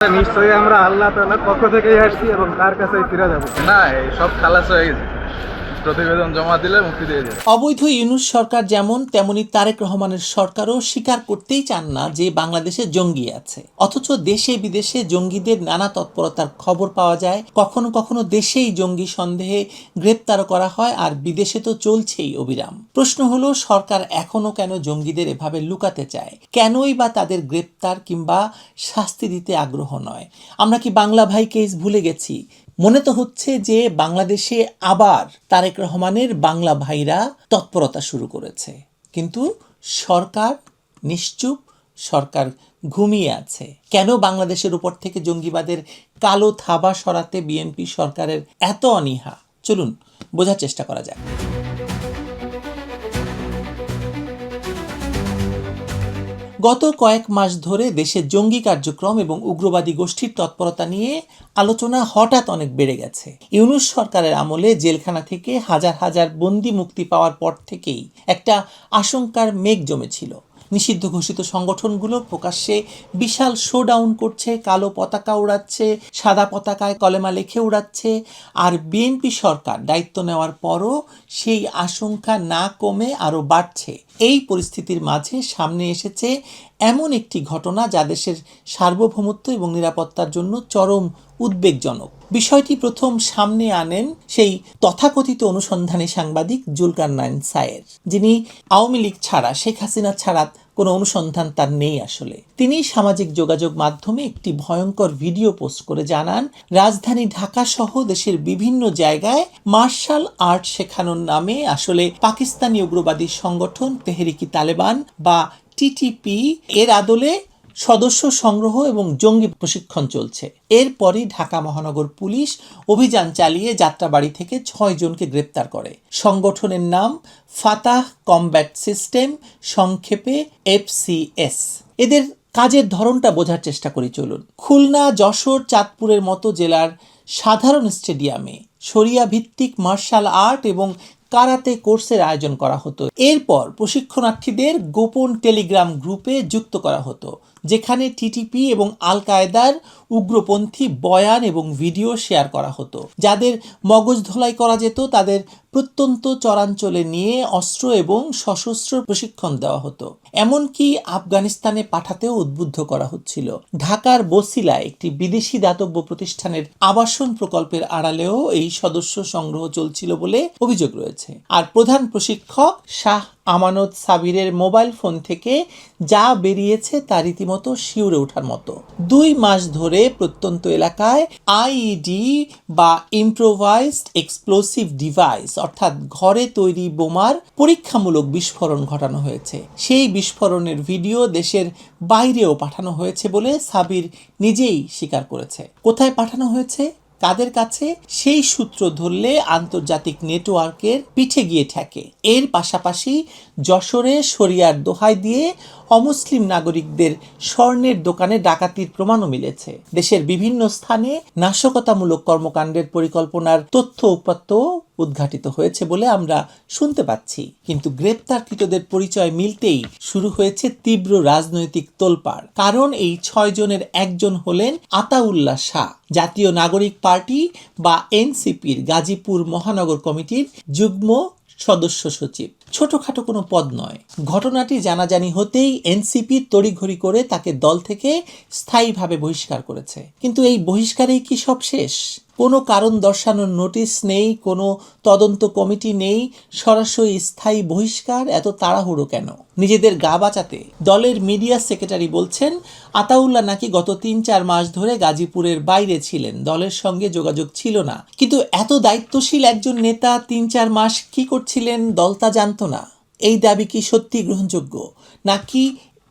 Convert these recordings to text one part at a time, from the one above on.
নিশ্চয়ই আমরা আল্লাহ তাআলার পক্ষ থেকেই আসছি এবং তার কাছেই ফিরে যাব। না, এই সব খালাস হয়ে গেছে। প্রতিবেদন জমা দিলে মুক্তি দিয়ে যাবে। অবৈধ ইউনূস সরকার যেমন তেমনি তারেক রহমানের সরকারও স্বীকার করতেই চান না যে বাংলাদেশে জঙ্গি আছে, অথচ দেশে বিদেশে জঙ্গিদের নানা তৎপরতার খবর পাওয়া যায়। কখনো কখনো দেশেই জঙ্গি সন্দেহে গ্রেপ্তার করা হয়, আর বিদেশে তো চলছেই অবিরাম। প্রশ্ন হলো, সরকার এখনো কেন জঙ্গিদের এভাবে লুকাতে চায়? কেনই বা তাদের গ্রেপ্তার কিংবা শাস্তি দিতে আগ্রহ নয়? আমরা কি বাংলা ভাই কেস ভুলে গেছি? মনে তো হচ্ছে যে বাংলাদেশে আবার তারেক রহমানের বাংলা ভাইরা তৎপরতা শুরু করেছে, কিন্তু সরকার নিশ্চুপ, সরকার ঘুমিয়ে আছে। কেন বাংলাদেশের উপর থেকে জঙ্গিবাদের কালো থাবা সরাতে বিএনপি সরকারের এত অনীহা? চলুন বোঝার চেষ্টা করা যাক। গত কয়েক মাস ধরে দেশে জঙ্গি কার্যক্রম এবং উগ্রবাদী গোষ্ঠীর তৎপরতা নিয়ে আলোচনা হঠাৎ অনেক বেড়ে গেছে। ইউনূস সরকারের আমলে জেলখানা থেকে হাজার হাজার বন্দী মুক্তি পাওয়ার পর থেকেই একটা আশঙ্কার মেঘ জমেছিল। নিষিদ্ধ ঘোষিত সংগঠনগুলো প্রকাশ্যে বিশাল শোডাউন করছে, কালো পতাকা উড়াচ্ছে, সাদা পতাকায় কলেমা লিখে উড়াচ্ছে। আর বিএনপি সরকার দায়িত্ব নেওয়ার পরও সেই আশঙ্কা না কমে আরও বাড়ছে। এই পরিস্থিতির মাঝে সামনে এসেছে এমন একটি ঘটনা যা দেশের সার্বভৌমত্ব এবং নিরাপত্তার জন্য চরম উদ্বেগজনক। বিষয়টি প্রথম সামনে আনেন সেই তথাকথিত অনুসন্ধানী সাংবাদিক জুলকারনাইন সায়ের, যিনি আওয়ামী লীগ ছাড়া, শেখ হাসিনা ছাড়া কোনো অনুসন্ধান তার নেই। আসলে তিনি সামাজিক যোগাযোগ মাধ্যমে একটি ভয়ঙ্কর ভিডিও পোস্ট করে জানান, রাজধানী ঢাকা সহ দেশের বিভিন্ন জায়গায় মার্শাল আর্ট শেখানোর নামে আসলে পাকিস্তানি উগ্রবাদী সংগঠন তেহরিকি তালেবান বা টিটিপি এর আদলে সদস্য সংগ্রহ এবং জঙ্গি প্রশিক্ষণ চলছে। এরপরই ঢাকা মহানগর পুলিশ অভিযান চালিয়ে যাত্রাবাড়ি থেকে 6 জনকে গ্রেপ্তার করে। সংগঠনের নাম ফাতাহ কমব্যাট সিস্টেম, সংক্ষেপে FCS। এদের কাজের ধরনটা বোঝার চেষ্টা করি চলুন। খুলনা, যশোর, চাঁদপুরের মতো জেলার সাধারণ স্টেডিয়ামে শরিয়া ভিত্তিক মার্শাল আর্ট এবং কারাতে কোর্সের আয়োজন করা হতো। এরপর প্রশিক্ষণার্থীদের গোপন টেলিগ্রাম গ্রুপে যুক্ত করা হতো, যেখানে টিটিপি এবং আল কায়েদার উগ্রপন্থী বয়ান এবং ভিডিও শেয়ার করা হতো। যাদের মগজ ধোলাই করা যেত তাদের প্রত্যন্ত চরাঞ্চলে নিয়ে অস্ত্র এবং সশস্ত্র প্রশিক্ষণ দেওয়া হতো। এমনকি আফগানিস্তানে পাঠাতেও উদ্বুদ্ধ করা হচ্ছিল। ঢাকার বসিলায় একটি বিদেশি দাতব্য প্রতিষ্ঠানের আবাসন প্রকল্পের আড়ালেও এই সদস্য সংগ্রহ চলছিল বলে অভিযোগ রয়েছে। আর প্রধান প্রশিক্ষক শাহ আমানত সাবিরের মোবাইল ফোন থেকে যা বেরিয়েছে তা রীতিমতো শিউরে ওঠার মতো। 2 মাস ধরে প্রত্যন্ত এলাকায় আইইডি বা ইম্প্রোভাইজড এক্সপ্লোসিভ ডিভাইস অর্থাৎ ঘরে তৈরি বোমার পরীক্ষামূলক বিস্ফোরণ ঘটানো হয়েছে। সেই বিস্ফোরণের ভিডিও দেশের বাইরেও পাঠানো হয়েছে বলে সাবির নিজেই স্বীকার করেছে। কোথায় পাঠানো হয়েছে, কাদের কাছে, সেই সূত্র ধরলে আন্তর্জাতিক নেটওয়ার্কের পিঠে গিয়ে ঠেকে। এর পাশাপাশি যশোরে শরিয়ার দোহাই দিয়ে অমুসলিম নাগরিকদের স্বর্ণের দোকানে ডাকাতির প্রমাণও মিলেছে। দেশের বিভিন্ন স্থানে নাশকতামূলক কর্মকাণ্ডের পরিকল্পনার তথ্য উপাত্ত উদ্ঘাটিত হয়েছে বলে আমরা শুনতে পাচ্ছি। কিন্তু গ্রেপ্তারকৃতদের পরিচয় মিলতেই শুরু হয়েছে তীব্র রাজনৈতিক তোলপাড়। কারণ এই 6 জনের একজন হলেন আতাউল্লাহ শাহ, জাতীয় নাগরিক পার্টি বা এনসিপির গাজীপুর মহানগর কমিটির যুগ্ম সদস্য সচিব। ছোটখাটো কোনো পদ নয়। ঘটনাটি জানাজানি হতেই এনসিপি তড়িঘড়ি করে তাকে দল থেকে স্থায়ীভাবে বহিষ্কার করেছে। কিন্তু এই বহিষ্কারেই কি সব শেষ? কোনো কারণ দর্শানোর নোটিশ নেই, কোনো তদন্ত কমিটি নেই, সরাসরি স্থায়ী বহিষ্কার। এত তাড়াহুড়ো কেন? নিজেদের গা বাঁচাতে? দলের মিডিয়া সেক্রেটারি বলছেন, আতাউল্লাহ নাকি গত 3-4 মাস ধরে গাজীপুরের বাইরে ছিলেন, দলের সঙ্গে যোগাযোগ ছিল না। কিন্তু এত দায়িত্বশীল একজন নেতা 3-4 মাস কি করছিলেন দল তা জানতো না? এই দাবি কি সত্যি গ্রহণযোগ্য, নাকি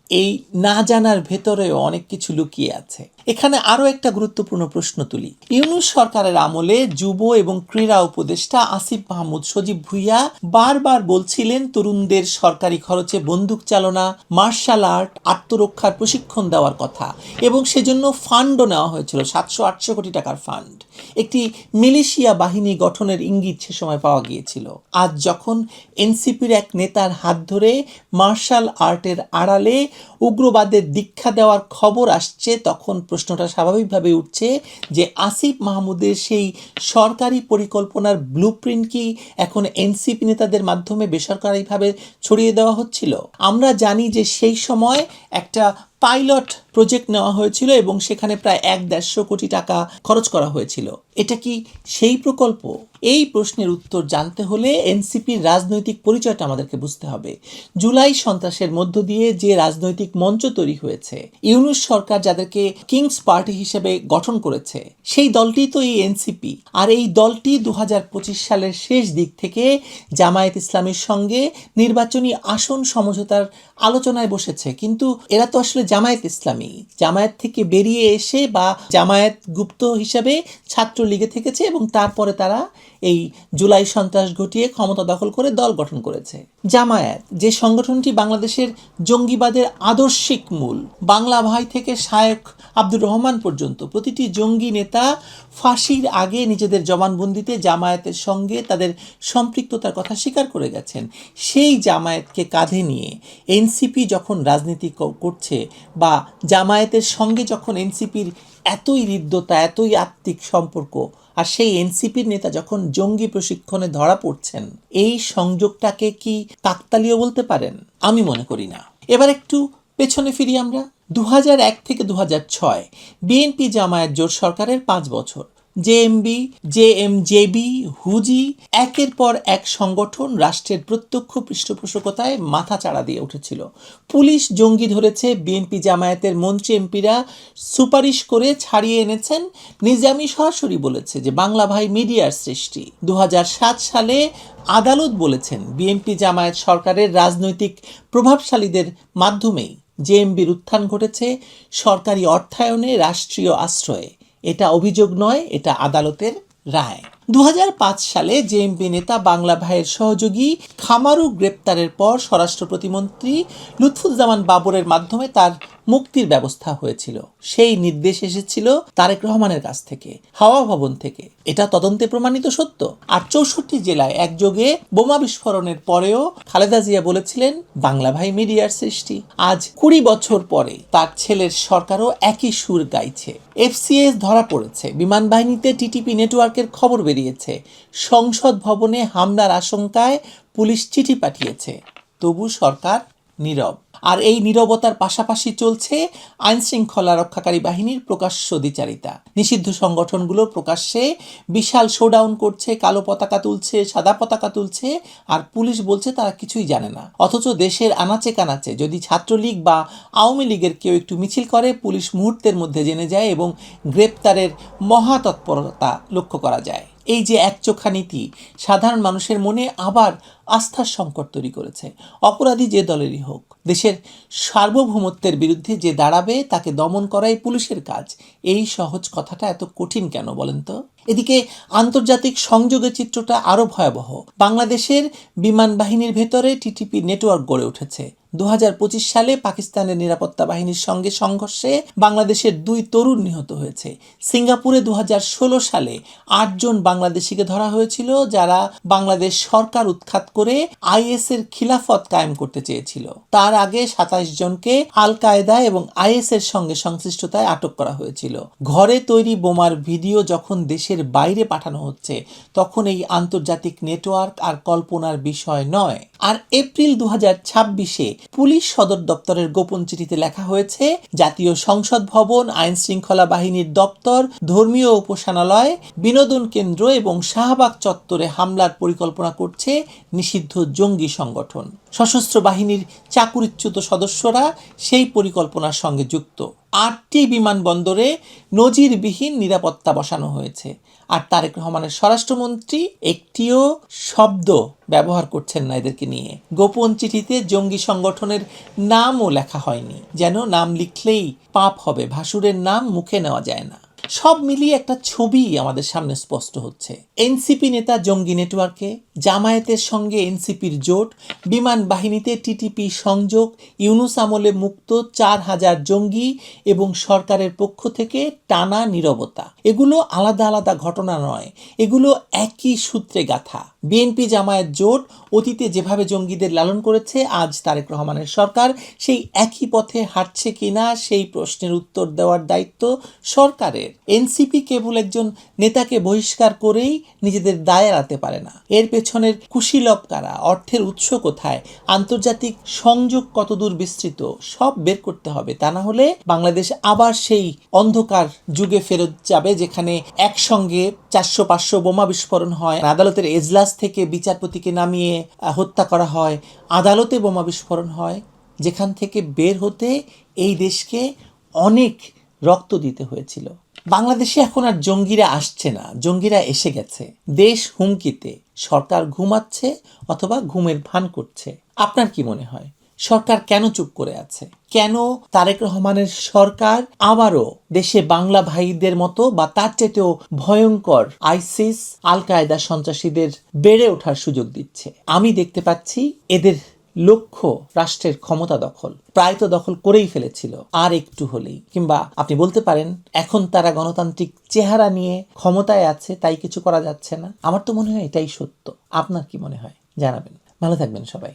এই না জানার ভেতরেও অনেক কিছু লুকিয়ে আছে? এখানে আরও একটা গুরুত্বপূর্ণ প্রশ্ন তুলি। ইউনূস সরকারের আমলে যুব এবং ক্রীড়া উপদেষ্টা আসিফ মাহমুদ সজীব ভুঁইয়া বারবার বলছিলেন তরুণদের সরকারি খরচে বন্দুক চালনা, মার্শাল আর্ট, আত্মরক্ষার প্রশিক্ষণ দেওয়ার কথা, এবং সেজন্য ফান্ডও নেওয়া হয়েছিল, 700-800 কোটি টাকার ফান্ড। একটি মিলিশিয়া বাহিনী গঠনের ইঙ্গিত সে সময় পাওয়া গিয়েছিল। আজ যখন এনসিপির এক নেতার হাত ধরে মার্শাল আর্টের আড়ালে উগ্রবাদের দীক্ষা দেওয়ার খবর আসছে, তখন প্রশ্নটা স্বাভাবিকভাবে উঠছে যে আসিফ মাহমুদের সেই সরকারি পরিকল্পনার ব্লুপ্রিন্ট কি এখন এনসিপি নেতাদের মাধ্যমে বেসরকারিভাবে ছড়িয়ে দেওয়া হচ্ছিল? আমরা জানি যে সেই সময় একটা পাইলট প্রজেক্ট নেওয়া হয়েছিল এবং সেখানে প্রায় 1-150 কোটি টাকা খরচ করা হয়েছিল। এটা কি সেই প্রকল্প? এই প্রশ্নের উত্তর জানতে হলে এনসিপির রাজনৈতিক পরিচয়টা আমাদেরকে বুঝতে হবে। জুলাই সন্ত্রাসের মধ্য দিয়ে যে রাজনৈতিক মঞ্চ তৈরি হয়েছে, ইউনূস সরকার যাদেরকে কিংস পার্টি হিসেবে গঠন করেছে, সেই দলটি তো এই এনসিপি। আর এই দলটি 2025 সালের শেষ দিক থেকে জামায়াত ইসলামের সঙ্গে নির্বাচনী আসন সমঝোতার আলোচনায় বসেছে। কিন্তু এরা তো আসলে জামায়াত ইসলামী, জামায়াত থেকে বেরিয়ে এসে বা জামায়াত গুপ্ত হিসাবে ছাত্রলীগে থেকেছে এবং তারপরে তারা এই জুলাই সন্ত্রাস ঘটিয়ে ক্ষমতা দখল করে দল গঠন করেছে। জামায়াত যে সংগঠনটি বাংলাদেশের জঙ্গিবাদের আদর্শিক মূল, বাংলা ভাই থেকে শায়েখ আব্দুর রহমান পর্যন্ত প্রতিটি জঙ্গি নেতা ফাঁসির আগে নিজেদের জবানবন্দিতে জামায়াতের সঙ্গে তাদের সম্পৃক্ততার কথা স্বীকার করে গেছেন। সেই জামায়াতকে কাঁধে নিয়ে এনসিপি যখন রাজনীতি করছে বা জামায়াতের সঙ্গে যখন এনসিপির এতই হৃদ্যতা, এতই আত্মিক সম্পর্ক, আর সেই এনসিপির নেতা যখন জঙ্গি প্রশিক্ষণে ধরা পড়ছেন, এই সংযোগটাকে কি কাকতালীয় বলতে পারেন? আমি মনে করি না। এবার একটু পেছনে ফিরি আমরা। 2001 থেকে 2006 বিএনপি জামায়াত জোট সরকারের 5 বছর। জেএমবি, জেএমজেবি, হুজি একের পর এক সংগঠন রাষ্ট্রের প্রত্যক্ষ পৃষ্ঠপোষকতায় মাথা চাড়া দিয়ে উঠেছিল। পুলিশ জঙ্গি ধরেছে, বিএনপি জামায়াতের মন্ত্রী এমপিরা সুপারিশ করে ছাড়িয়ে এনেছেন। নিজামী সরাসরি বলেছে যে বাংলা ভাই মিডিয়ার সৃষ্টি। 2007 সালে আদালত বলেছেন বিএনপি জামায়াত সরকারের রাজনৈতিক প্রভাবশালীদের মাধ্যমেই জেএমবির উত্থান ঘটেছে সরকারি অর্থায়নে, রাষ্ট্রীয় আশ্রয়ে। এটা অভিযোগ নয়, এটা আদালতের রায়। 2005 সালে জেএমবি নেতা বাংলা ভাইয়ের সহযোগী খামারু গ্রেপ্তারের পর স্বরাষ্ট্র প্রতিমন্ত্রী লুৎফুজ্জামান বাবরের মাধ্যমে তার মুক্তির ব্যবস্থা হয়েছিল। সেই নির্দেশ এসেছিল তারেক রহমানের কাছ থেকে, হাওয়া ভবন থেকে। এটা তদন্তে প্রমাণিত সত্য। আর 64 জেলায় একযোগে বোমা বিস্ফোরণের পরেও খালেদা জিয়া বলেছিলেন বাংলা ভাই মিডিয়ার সৃষ্টি। আজ 20 বছর পরে তার ছেলের সরকারও একই সুর গাইছে। এফসিএস ধরা পড়েছে, বিমান বাহিনীতে টিটিপি নেটওয়ার্কের খবর বেরিয়েছে, সংসদ ভবনে হামলার আশঙ্কায় পুলিশ চিঠি পাঠিয়েছে। তবু সরকার নীরব। আর এই নীরবতার পাশাপাশি চলছে আইন শৃঙ্খলা রক্ষাকারী বাহিনীর প্রকাশ্য দ্বিচারিতা। নিষিদ্ধ সংগঠনগুলো প্রকাশ্যে বিশাল শোডাউন করছে, কালো পতাকা তুলছে, সাদা পতাকা তুলছে, আর পুলিশ বলছে তারা কিছুই জানে না। অথচ দেশের আনাচে কানাচে যদি ছাত্রলীগ বা আওয়ামী লীগের কেউ একটু মিছিল করে, পুলিশ মুহূর্তের মধ্যে জেনে যায় এবং গ্রেপ্তারের মহাতৎপরতা লক্ষ্য করা যায়। এই যে একচোখা নীতি সাধারণ মানুষের মনে আবার আস্থার সংকট তৈরি করেছে। অপরাধী যে দলেরই হোক, দেশের সার্বভৌমত্বের বিরুদ্ধে যে দাঁড়াবে তাকে দমন করাই পুলিশের কাজ। এই সহজ কথাটা এত কঠিন কেন বলেন তো? এদিকে আন্তর্জাতিক সংযোগের চিত্রটা আরও ভয়াবহ। বাংলাদেশের বিমান বাহিনীর ভেতরে টিটিপি নেটওয়ার্ক গড়ে উঠেছে। 2025 সালে পাকিস্তানের নিরাপত্তা বাহিনীর সঙ্গে সংঘর্ষে বাংলাদেশের 2 তরুণ নিহত হয়েছে। সিঙ্গাপুরে 2016 সালে 8 জন বাংলাদেশিকে ধরা হয়েছিল যারা বাংলাদেশ সরকার উৎখাত করে আইএসের খিলাফত কায়েম করতে চেয়েছিল। তার আগে 27 জনকে আল কায়দা এবং আইএসের সঙ্গে সংশ্লিষ্টতায় আটক করা হয়েছিল। ঘরে তৈরি বোমার ভিডিও যখন দেশের বাইরে পাঠানো হচ্ছে, তখন এই আন্তর্জাতিক নেটওয়ার্ক আর কল্পনার বিষয় নয়। আর এপ্রিল 2026-এ পুলিশ সদর দপ্তরের গোপন চিঠিতে লেখা হয়েছে জাতীয় সংসদ ভবন, আইন শৃঙ্খলা বাহিনীর দপ্তর, ধর্মীয় উপাসনালয়, বিনোদন কেন্দ্র এবং শাহবাগ চত্বরে হামলার পরিকল্পনা করছে নিষিদ্ধ জঙ্গি সংগঠন। সশস্ত্র বাহিনীর চাকুরিচ্যুত সদস্যরা সেই পরিকল্পনার সঙ্গে যুক্ত। 8টি বিমানবন্দরে নজিরবিহীন নিরাপত্তা বসানো হয়েছে। আর তারেক রহমানের স্বরাষ্ট্রমন্ত্রী একটিও শব্দ ব্যবহার করছেন না এদেরকে নিয়ে। গোপন চিঠিতে জঙ্গি সংগঠনের নামও লেখা হয়নি, যেন নাম লিখলেই পাপ হবে, ভাসুরের নাম মুখে নেওয়া যায় না। সব মিলিয়ে একটা ছবি আমাদের সামনে স্পষ্ট হচ্ছে। এনসিপি নেতা জঙ্গি নেটওয়ার্কে, জামায়াতের সঙ্গে এনসিপির জোট, বিমান বাহিনীতে টিটিপি সংযোগ, ইউনূস আমলে মুক্ত 4,000 জঙ্গি এবং সরকারের পক্ষ থেকে টানা নীরবতা। এগুলো আলাদা আলাদা ঘটনা নয়, এগুলো একই সূত্রে গাঁথা। বিএনপি জামায়াত জোট অতীতে যেভাবে জঙ্গিদের লালন করেছে, আজ তারেক রহমানের সরকার সেই একই পথে হাঁটছে কিনা সেই প্রশ্নের উত্তর দেওয়ার দায়িত্ব সরকারের। এনসিপি কেবল একজন নেতাকে বহিষ্কার করেই নিজেদের দায় এড়াতে পারে না। এর পেছনের কুশীলব কারা, অর্থের উৎস কোথায়, আন্তর্জাতিক সংযোগ কতদূর বিস্তৃত, সব বের করতে হবে। তা না হলে বাংলাদেশ আবার সেই অন্ধকার যুগে ফেরত যাবে, যেখানে একসঙ্গে 400-500 বোমা বিস্ফোরণ হয়, আদালতের এজলাস থেকে বিচারপতিকে নামিয়ে হত্যা করা হয়, আদালতে বোমা বিস্ফোরণ হয়, যেখান থেকে বের হতে এই দেশকে অনেক রক্ত দিতে হয়েছিল। বাংলাদেশে এখন আর জঙ্গিরা আসছে না, জঙ্গিরা এসে গেছে। দেশ হুমকিতে, সরকার ঘুমাচ্ছে অথবা ঘুমের ভান করছে। আপনার কি মনে হয় সরকার কেন চুপ করে আছে? কেন তারেক রহমানের সরকার আবারও দেশে বাংলা ভাইদের মতো বা তার চাইতেও ভয়ঙ্কর আইসিস, আল কায়দা সন্ত্রাসীদের বেড়ে ওঠার সুযোগ দিচ্ছে? আমি দেখতে পাচ্ছি এদের লক্ষ্য রাষ্ট্রের ক্ষমতা দখল, প্রায় তো দখল করেই ফেলেছিল, আর একটু হলেই, কিংবা আপনি বলতে পারেন এখন তারা গণতান্ত্রিক চেহারা নিয়ে ক্ষমতায় আছে, তাই কিছু করা যাচ্ছে না। আমার তো মনে হয় এটাই সত্য। আপনার কি মনে হয় জানাবেন। ভালো থাকবেন সবাই।